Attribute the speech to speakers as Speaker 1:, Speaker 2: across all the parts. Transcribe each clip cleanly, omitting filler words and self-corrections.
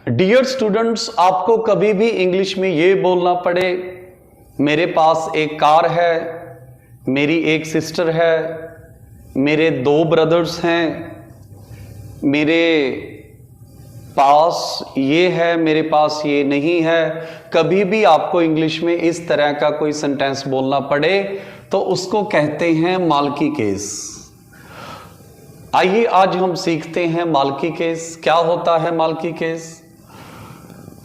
Speaker 1: Dear students, आपको कभी भी इंग्लिश में ये बोलना पड़े मेरे पास एक कार है, मेरी एक सिस्टर है, मेरे 2 ब्रदर्स हैं, मेरे पास ये है, मेरे पास ये नहीं है, कभी भी आपको इंग्लिश में इस तरह का कोई सेंटेंस बोलना पड़े तो उसको कहते हैं मालकी केस। आइए आज हम सीखते हैं मालकी केस। क्या होता है मालकी केस?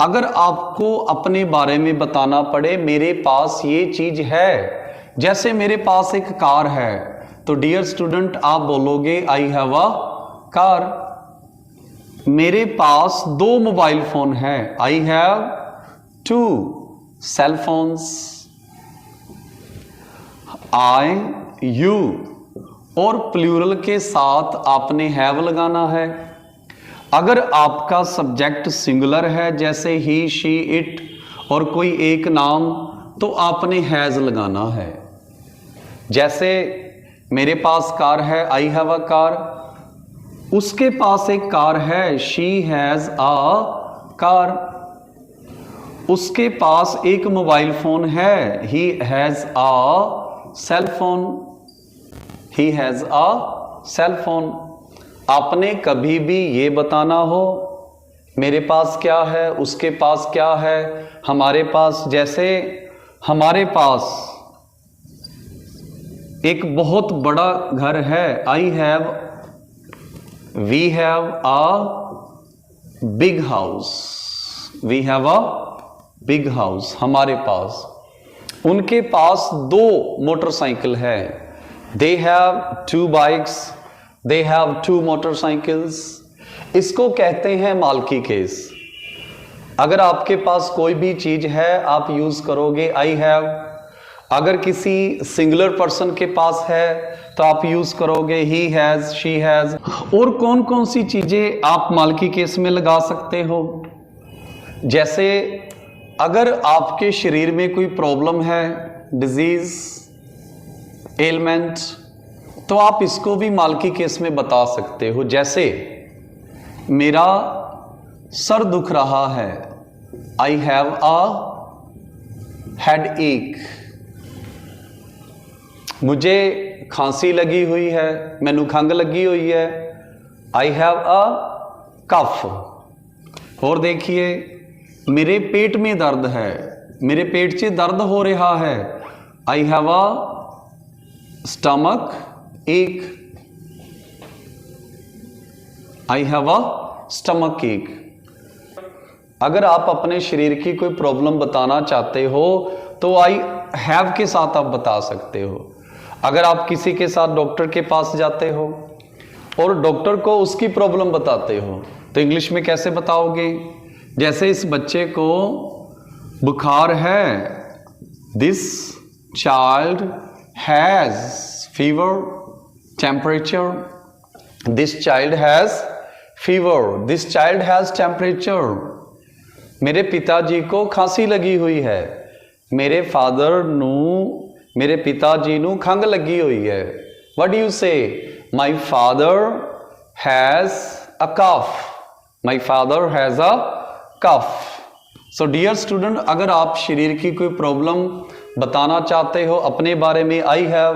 Speaker 1: अगर आपको अपने बारे में बताना पड़े मेरे पास ये चीज है, जैसे मेरे पास एक कार है, तो डियर स्टूडेंट आप बोलोगे आई हैव अ कार। मेरे पास 2 मोबाइल फोन है, I have 2 cell phones. I, you और प्लूरल के साथ आपने हैव लगाना है। अगर आपका सब्जेक्ट सिंगुलर है जैसे ही, शी, इट और कोई एक नाम, तो आपने हैज लगाना है। जैसे मेरे पास कार है, आई हैव अ कार। उसके पास एक कार है, शी हैज अ कार। उसके पास एक मोबाइल फोन है, he has a cell phone. He has a cell phone. आपने कभी भी ये बताना हो मेरे पास क्या है, उसके पास क्या है, हमारे पास, जैसे हमारे पास एक बहुत बड़ा घर है, I have, we have a big house. We have a big house, हमारे पास। उनके पास 2 मोटरसाइकिल है, they have 2 bikes, they have 2 motorcycles. इसको कहते हैं मालकी केस। अगर आपके पास कोई भी चीज है आप यूज करोगे आई हैव। अगर किसी सिंगुलर पर्सन के पास है तो आप यूज करोगे ही हैज, शी हैज। और कौन कौन सी चीजें आप मालकी केस में लगा सकते हो? जैसे अगर आपके शरीर में कोई प्रॉब्लम है, डिजीज, एलिमेंट, तो आप इसको भी मालकी केस में बता सकते हो। जैसे मेरा सर दुख रहा है, आई हैव अ हेड एक। मुझे खांसी लगी हुई है, मैनू खंग लगी हुई है, आई हैव अ कफ। और देखिए मेरे पेट में दर्द है, मेरे पेट से दर्द हो रहा है, आई हैव अ स्टमक एक। आई हैव अ स्टमक एक। अगर आप अपने शरीर की कोई प्रॉब्लम बताना चाहते हो तो आई हैव के साथ आप बता सकते हो। अगर आप किसी के साथ डॉक्टर के पास जाते हो और डॉक्टर को उसकी प्रॉब्लम बताते हो तो इंग्लिश में कैसे बताओगे? जैसे इस बच्चे को बुखार है, this child has fever, temperature. This child has fever, this child has temperature. मेरे पिताजी को खांसी लगी हुई है, मेरे फादर नू, मेरे पिताजी नू खंग लगी हुई है। What do you say? My father has a cough, my father has a cough. So dear student, अगर आप शरीर की कोई प्रॉब्लम बताना चाहते हो अपने बारे में आई हैव,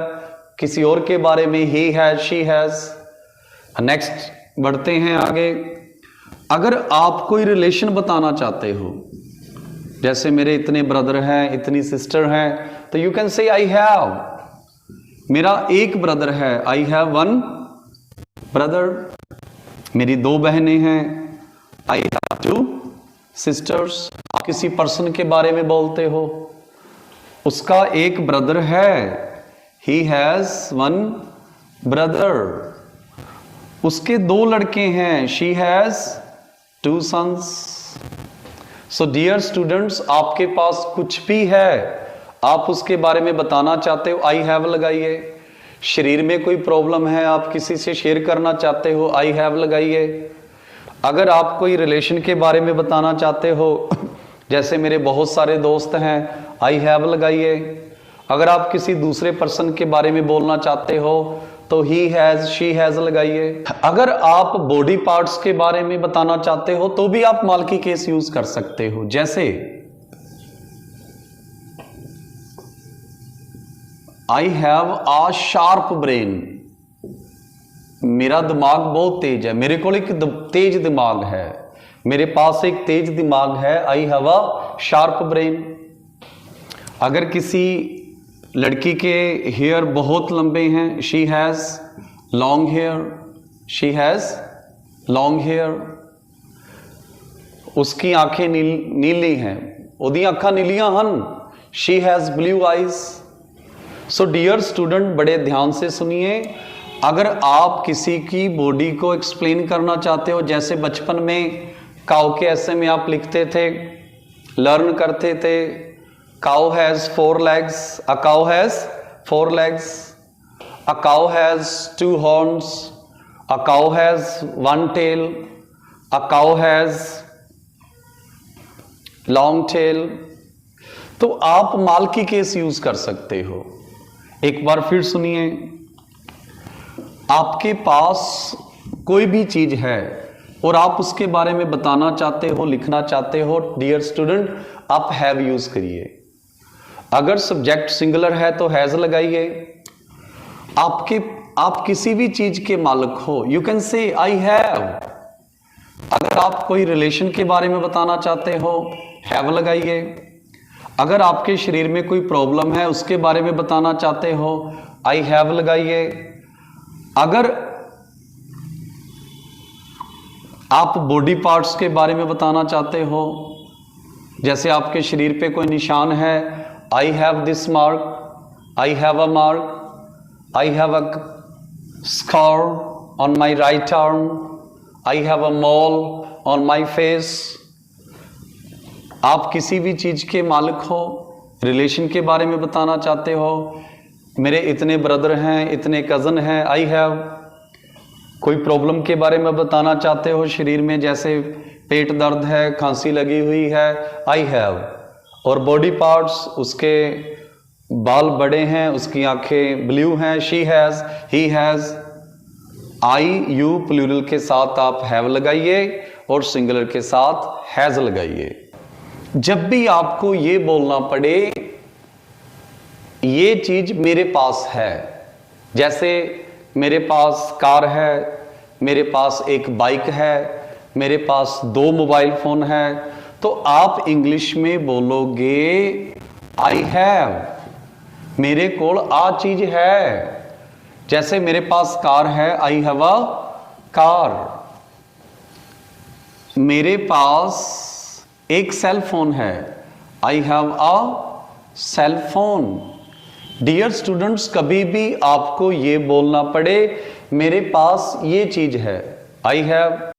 Speaker 1: किसी और के बारे में he has, she has. Next बढ़ते हैं आगे। अगर आप कोई रिलेशन बताना चाहते हो, जैसे मेरे इतने ब्रदर हैं, इतनी सिस्टर हैं, तो you can say I have. मेरा एक ब्रदर है, आई हैव 1 ब्रदर। मेरी 2 बहनें हैं, आई हैव 2 सिस्टर्स। आप किसी पर्सन के बारे में बोलते हो, उसका एक ब्रदर है, ही हैज 1 ब्रदर। उसके 2 लड़के हैं, she has 2 sons. So dear students, आपके पास कुछ भी है, आप उसके बारे में बताना चाहते हो, आई हैव लगाइए। शरीर में कोई प्रॉब्लम है, आप किसी से शेयर करना चाहते हो, आई हैव लगाइए। अगर आप कोई रिलेशन के बारे में बताना चाहते हो, जैसे मेरे बहुत सारे दोस्त हैं, आई हैव लगाइए। अगर आप किसी दूसरे पर्सन के बारे में बोलना चाहते हो तो ही हैज, शी हैज लगाइए। अगर आप बॉडी पार्ट्स के बारे में बताना चाहते हो तो भी आप मालकी केस यूज कर सकते हो। जैसे आई हैव अ शार्प ब्रेन, मेरा दिमाग बहुत तेज है, मेरे को एक तेज दिमाग है, मेरे पास एक तेज दिमाग है। I have a sharp brain. अगर किसी लड़की के हेयर बहुत लंबे हैं, she has long hair, she has long hair. उसकी आंखें नीली हैं, ओदी अखा नीलियां हन, she has blue eyes. So dear student, बड़े ध्यान से सुनिए। अगर आप किसी की बॉडी को एक्सप्लेन करना चाहते हो, जैसे बचपन में काऊ के ऐसे में आप लिखते थे, लर्न करते थे, cow has 4 legs, a cow has 4 legs, a cow has 2 horns, a cow has 1 tail, a cow has long tail. तो आप मालकी केस यूज कर सकते हो। एक बार फिर सुनिए, आपके पास कोई भी चीज है और आप उसके बारे में बताना चाहते हो, लिखना चाहते हो, डियर स्टूडेंट, आप हैव यूज करिए। अगर सब्जेक्ट सिंगुलर है तो हैज लगाइए। आप किसी भी चीज के मालिक हो, you can say I have. अगर आप कोई रिलेशन के बारे में बताना चाहते हो, हैव लगाइए। अगर आपके शरीर में कोई प्रॉब्लम है उसके बारे में बताना चाहते हो, आई हैव लगाइए। अगर आप बॉडी पार्ट्स के बारे में बताना चाहते हो, जैसे आपके शरीर पे कोई निशान है, I have this mark, I have a mark, I have a scar on my right arm, I have a mall on my face. आप किसी भी चीज के मालिक हो, रिलेशन के बारे में बताना चाहते हो, मेरे इतने ब्रदर हैं, इतने कजन हैं, आई हैव। कोई प्रॉब्लम के बारे में बताना चाहते हो शरीर में, जैसे पेट दर्द है, खांसी लगी हुई है, आई हैव। और बॉडी पार्ट्स, उसके बाल बड़े हैं, उसकी आंखें ब्लू हैं, she has, he has. I you plural के साथ आप हैव लगाइए और सिंगुलर के साथ हैज लगाइए। जब भी आपको ये बोलना पड़े ये चीज मेरे पास है, जैसे मेरे पास कार है, मेरे पास एक बाइक है, मेरे पास 2 मोबाइल फोन है, तो आप इंग्लिश में बोलोगे आई हैव, मेरे कोल आ चीज है। जैसे मेरे पास कार है, आई हैव अ कार। मेरे पास एक सेल फोन है, I have a cell phone. Dear students, कभी भी आपको ये बोलना पड़े मेरे पास ये चीज है, आई हैव,